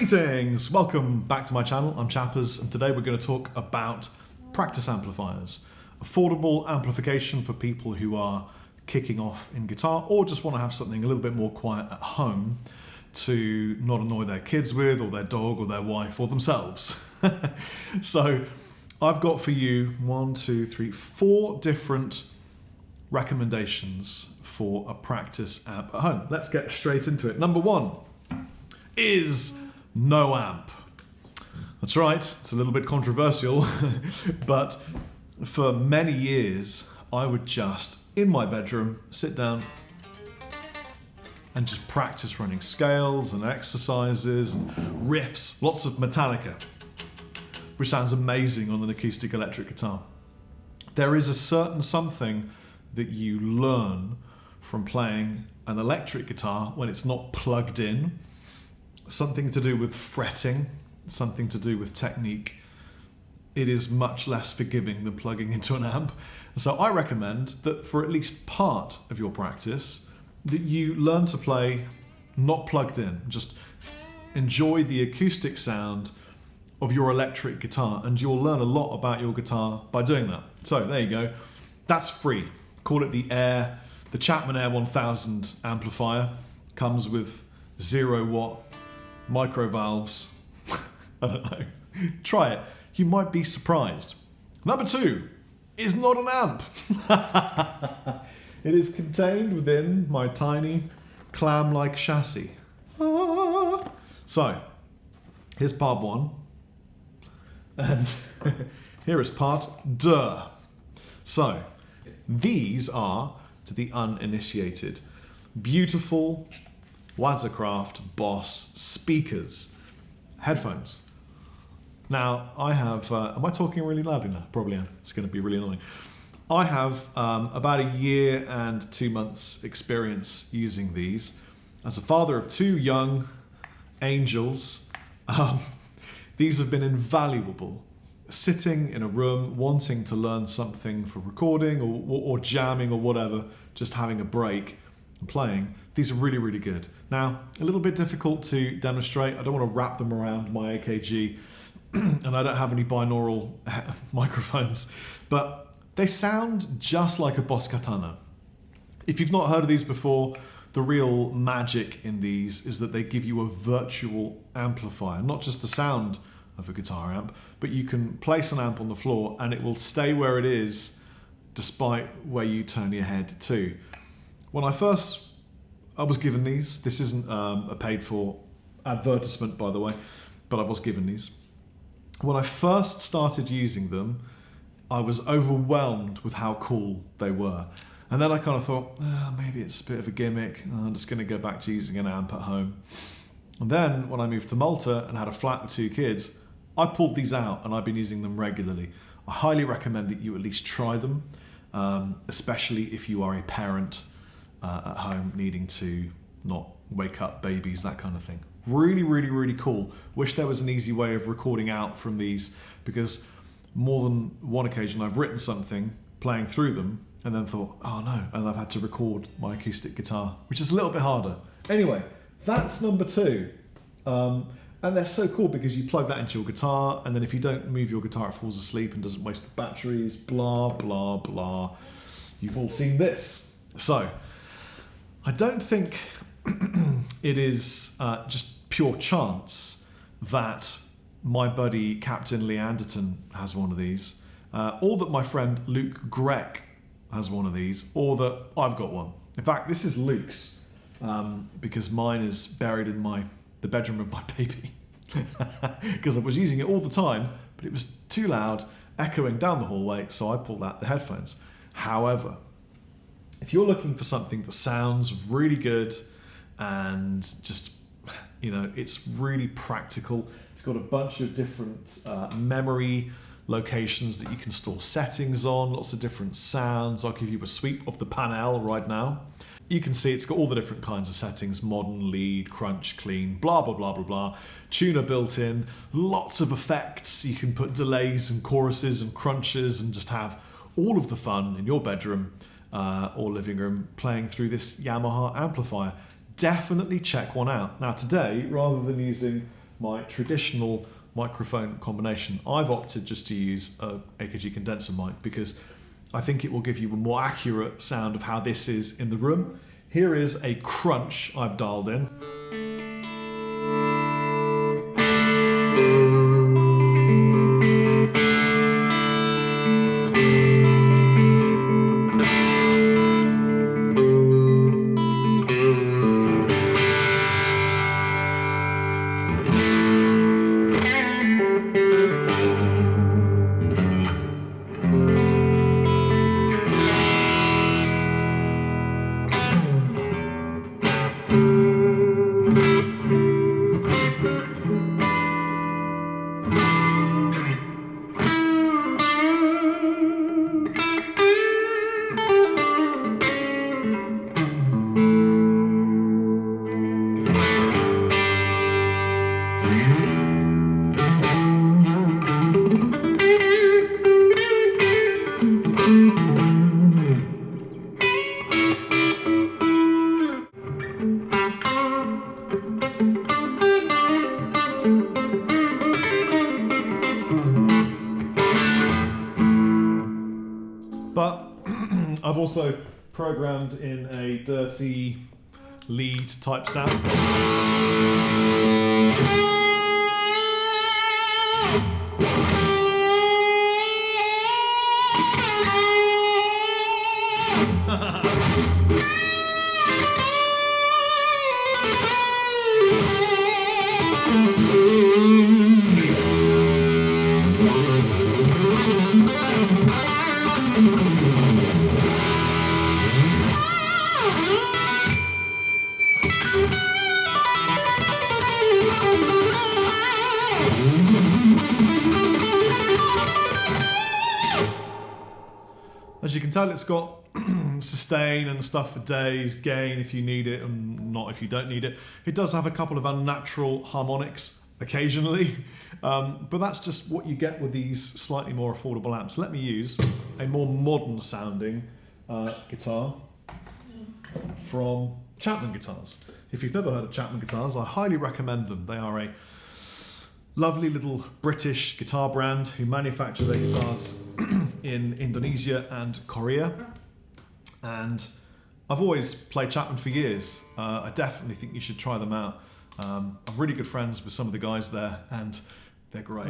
Greetings! Welcome back to my channel. I'm Chappers, and today we're going to talk about practice amplifiers. Affordable amplification for people who are kicking off in guitar or just want to have something a little bit more quiet at home to not annoy their kids with, or their dog, or their wife, or themselves. So I've got for you 4 different recommendations for a practice amp at home. Let's get straight into it. Number 1 is no amp. That's right, it's a little bit controversial, but for many years I would just, in my bedroom, sit down and just practice running scales and exercises and riffs, lots of Metallica, which sounds amazing on an acoustic electric guitar. There is a certain something that you learn from playing an electric guitar when it's not plugged in. Something to do with fretting, something to do with technique. It is much less forgiving than plugging into an amp. So I recommend that for at least part of your practice, that you learn to play not plugged in. Just enjoy the acoustic sound of your electric guitar, and you'll learn a lot about your guitar by doing that. So there you go. That's free. Call it the Chapman Air 1000 amplifier. Comes with 0-watt micro valves. I don't know. Try it. You might be surprised. Number 2 is not an amp. It is contained within my tiny clam-like chassis. So, here's part 1. And here is part 2. So, these are, to the uninitiated, beautiful Wadscraft Boss speakers, headphones. Now, I have, am I talking really loudly now? Probably am. It's going to be really annoying. I have about 1 year and 2 months experience using these. As a father of 2 young angels, these have been invaluable. Sitting in a room, wanting to learn something for recording or jamming or whatever, just having a break and playing, these are really, really good. Now, a little bit difficult to demonstrate. I don't want to wrap them around my AKG, and I don't have any binaural microphones, but they sound just like a Boss Katana. If you've not heard of these before, the real magic in these is that they give you a virtual amplifier, not just the sound of a guitar amp, but you can place an amp on the floor and it will stay where it is despite where you turn your head to. When I was given these. This isn't a paid for advertisement, by the way, but I was given these. When I first started using them, I was overwhelmed with how cool they were. And then I kind of thought, maybe it's a bit of a gimmick. I'm just going to go back to using an amp at home. And then when I moved to Malta and had a flat with 2 kids, I pulled these out and I've been using them regularly. I highly recommend that you at least try them, especially if you are a parent at home needing to not wake up babies, that kind of thing. Really, really, really cool. Wish there was an easy way of recording out from these, because more than one occasion I've written something playing through them and then thought, oh no, and I've had to record my acoustic guitar, which is a little bit harder. Anyway, that's number 2. And they're so cool because you plug that into your guitar, and then if you don't move your guitar, it falls asleep and doesn't waste the batteries, blah, blah, blah. You've all seen this. So, I don't think it is just pure chance that my buddy Captain Lee Anderton has one of these, or that my friend Luke Grech has one of these, or that I've got one. In fact, this is Luke's, because mine is buried in the bedroom of my baby, because I was using it all the time, but it was too loud, echoing down the hallway, so I pulled out the headphones. However, if you're looking for something that sounds really good and just, it's really practical, it's got a bunch of different memory locations that you can store settings on, lots of different sounds. I'll give you a sweep of the panel right now. You can see it's got all the different kinds of settings: modern, lead, crunch, clean, blah, blah, blah, blah, blah. Tuner built in, lots of effects. You can put delays and choruses and crunches and just have all of the fun in your bedroom or living room playing through this Yamaha amplifier. Definitely check one out. Now today, rather than using my traditional microphone combination. I've opted just to use a AKG condenser mic because I think it will give you a more accurate sound of how this is in the room. Here is a crunch I've dialed in. But I've also programmed in a dirty lead type sound. As you can tell, it's got sustain and stuff for days, gain if you need it and not if you don't need it. It does have a couple of unnatural harmonics occasionally, but that's just what you get with these slightly more affordable amps. Let me use a more modern sounding guitar from Chapman guitars. If you've never heard of Chapman guitars, I highly recommend them. They are a lovely little British guitar brand who manufacture their guitars in Indonesia and Korea. And I've always played Chapman for years. I definitely think you should try them out. I'm really good friends with some of the guys there and they're great.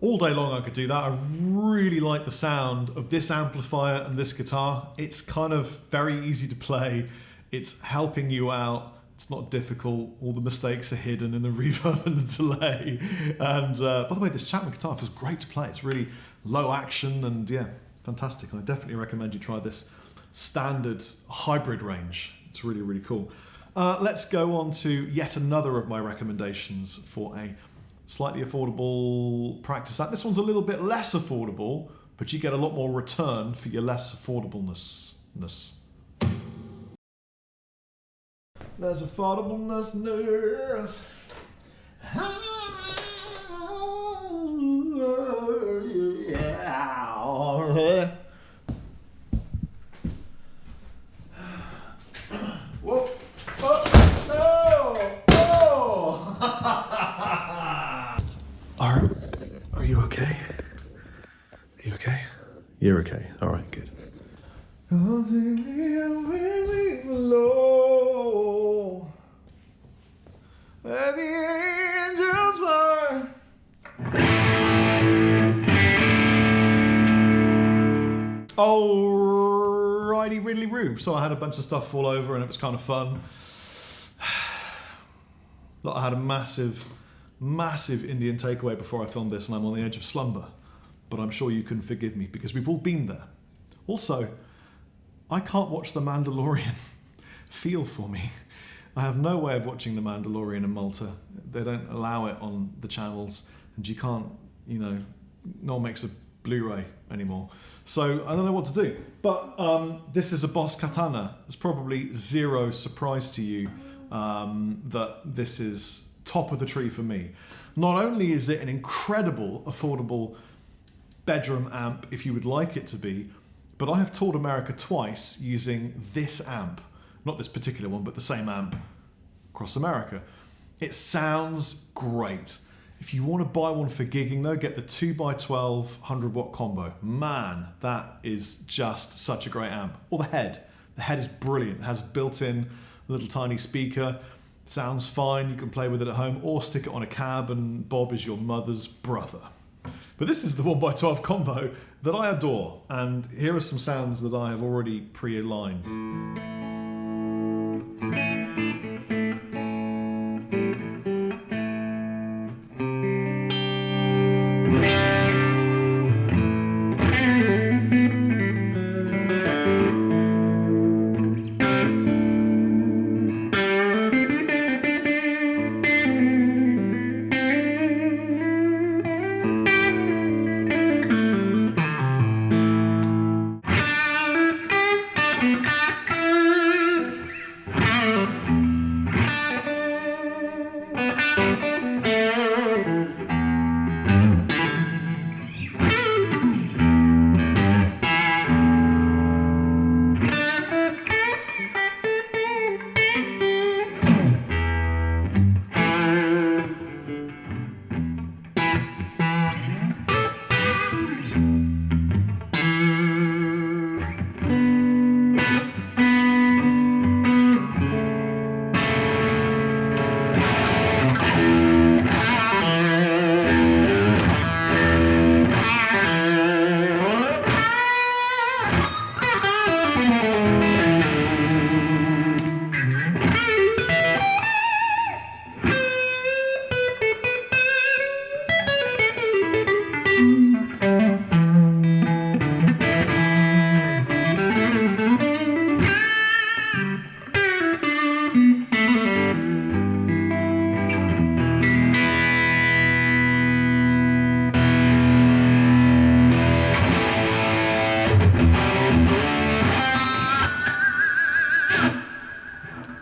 All day long I could do that. I really like the sound of this amplifier and this guitar. It's kind of very easy to play. It's helping you out. It's not difficult. All the mistakes are hidden in the reverb and the delay. And by the way, this Chapman guitar feels great to play. It's really low action and yeah, fantastic. I definitely recommend you try this standard hybrid range. It's really, really cool. Let's go on to yet another of my recommendations for a slightly affordable practice amp. This one's a little bit less affordable, but you get a lot more return for your less affordableness. There's affordableness. Whoa. Oh, no! Oh! Are you okay? Are you okay? You're okay. All right, good. Where the angels fly. Alrighty, riddly roo. So I had a bunch of stuff fall over and it was kind of fun. I had a massive Indian takeaway before I filmed this and I'm on the edge of slumber. But I'm sure you can forgive me because we've all been there. Also, I can't watch The Mandalorian. Feel for me. I have no way of watching The Mandalorian in Malta. They don't allow it on the channels and you can't, no one makes a Blu-ray anymore. So I don't know what to do. But this is a Boss Katana. It's probably zero surprise to you that this is top of the tree for me. Not only is it an incredible, affordable bedroom amp if you would like it to be, but I have toured America twice using this amp. Not this particular one, but the same amp across America. It sounds great. If you want to buy one for gigging though, get the 2x12 100-watt combo. Man, that is just such a great amp. Or the head. The head is brilliant. It has a built-in little tiny speaker. It sounds fine. You can play with it at home or stick it on a cab and Bob is your mother's brother. But this is the 1x12 combo that I adore. And here are some sounds that I have already pre-aligned.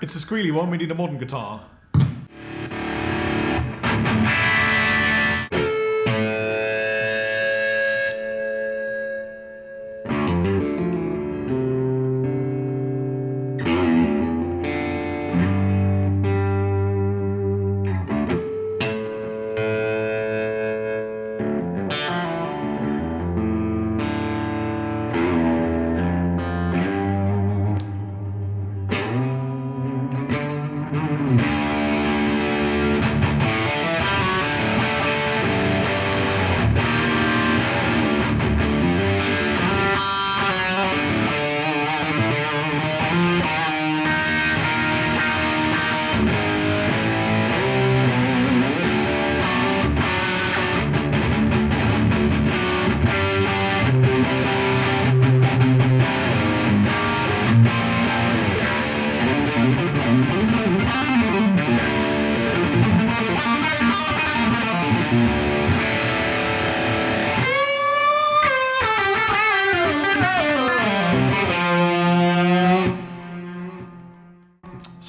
It's a squealy one, we need a modern guitar.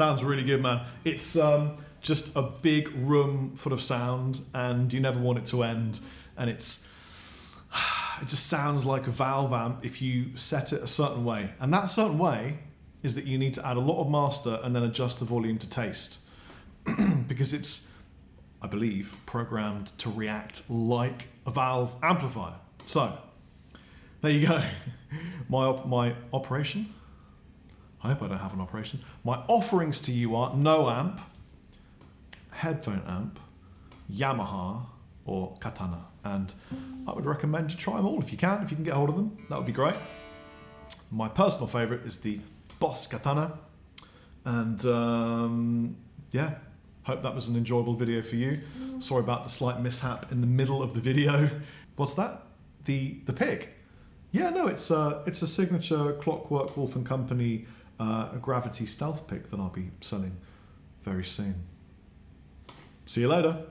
Sounds really good, man. It's just a big room full of sound, and you never want it to end. And it just sounds like a valve amp if you set it a certain way. And that certain way is that you need to add a lot of master and then adjust the volume to taste. Because it's, I believe, programmed to react like a valve amplifier. So, there you go. My operation. I hope I don't have an operation. My offerings to you are no amp, headphone amp, Yamaha, or Katana. And I would recommend you try them all if you can get hold of them. That would be great. My personal favourite is the Boss Katana. And yeah, hope that was an enjoyable video for you. Sorry about the slight mishap in the middle of the video. What's that? The pig? Yeah, no, it's a signature Clockwork Wolf & Company gravity stealth pick that I'll be selling very soon. See you later.